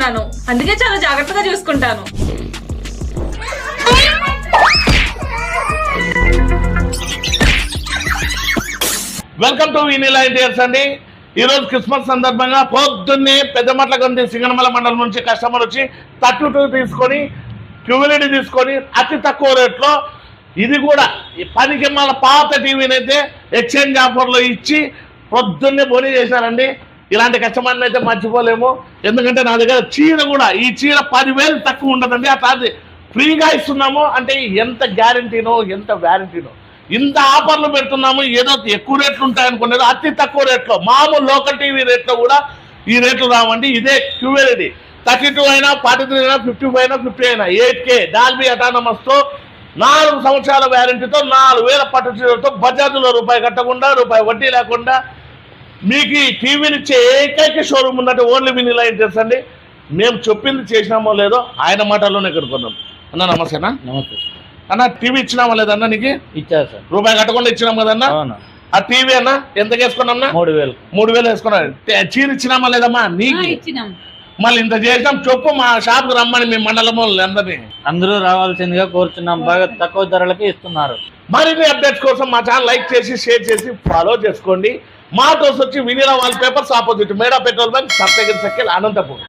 కొన్నాను, అందుకే చాలా జాగ్రత్తగా చూసుకుంటాను. వెల్కమ్ టు వినీలా ఇంటీరియర్స్ అండి. ఈ రోజు క్రిస్మస్ సందర్భంగా పొద్దున్నే పెద్దమట్ల గంది సింగనమల మండలం నుంచి కస్టమర్ వచ్చి 32 తీసుకొని క్యూఎల్ఈడి తీసుకొని అతి తక్కువ రేట్లో ఇది కూడా ఈ పనికి మళ్ళీ పాత టీవీని అయితే ఎక్స్చేంజ్ ఆఫర్లో ఇచ్చి పొద్దున్నే బోనీ చేశారండి. ఇలాంటి కస్టమర్ని అయితే మర్చిపోలేము. ఎందుకంటే నా దగ్గర చీర కూడా ఈ చీర 10,000 తక్కువ ఉండదండి. అట్లా ఫ్రీగా ఇస్తున్నాము అంటే ఎంత గ్యారంటీనో ఎంత వ్యారంటీనో. ఇంత ఆఫర్లు పెడుతున్నాము, ఏదో ఎక్కువ రేట్లు ఉంటాయనుకునేది అతి తక్కువ రేట్లో మామూలు లోకల్ టీవీ రేట్లో కూడా ఈ రేట్లు రావండి. ఇదే క్యూఎల్ఈడి 32 అయినా 43 అయినా 55 అయినా 50 అయినా 8K డాల్బీ అటానమస్తో 4 సంవత్సరాల వ్యారంటీతో 4,000 పట్టు చీరలతో బజాజ్లో రూపాయి కట్టకుండా రూపాయి వడ్డీ లేకుండా మీకు ఈ టీవీని ఇచ్చే ఏకైక షోరూమ్ ఉన్నట్టు ఓన్లీ వినీలా ఇంటీరియర్స్ అండి. మేము చెప్పింది చేసినామో లేదో ఆయన మాటల్లోనే కనుక్కున్నాం. అన్న నమస్తేనా? నమస్తే అన్న టీవీ ఇచ్చినామా లేదన్నా? నీకు ఇచ్చారు సార్. రూపాయి కట్టకుండా ఇచ్చినాం కదన్నా. ఆ టీవీ అన్న ఎంత వేసుకున్నా? 3,000 వేసుకున్నాను. చీర ఇచ్చినామా లేదమ్మా నీకు? మళ్ళీ ఇంత చేసినాం చెప్పు, మా షాప్కి రమ్మని మీ మండలం అందరినీ అందరూ రావాల్సిందిగా కోరుచున్నాం. బాగా తక్కువ ధరలకి ఇస్తున్నారు. మరిన్ని అప్డేట్స్ కోసం మా ఛానల్ లైక్ చేసి షేర్ చేసి ఫాలో చేసుకోండి. మా తోసి వచ్చి వినీలా వాల్ పేపర్స్ ఆపోజిట్ మేడా petrol bunk Saptagiri circle Anantapur.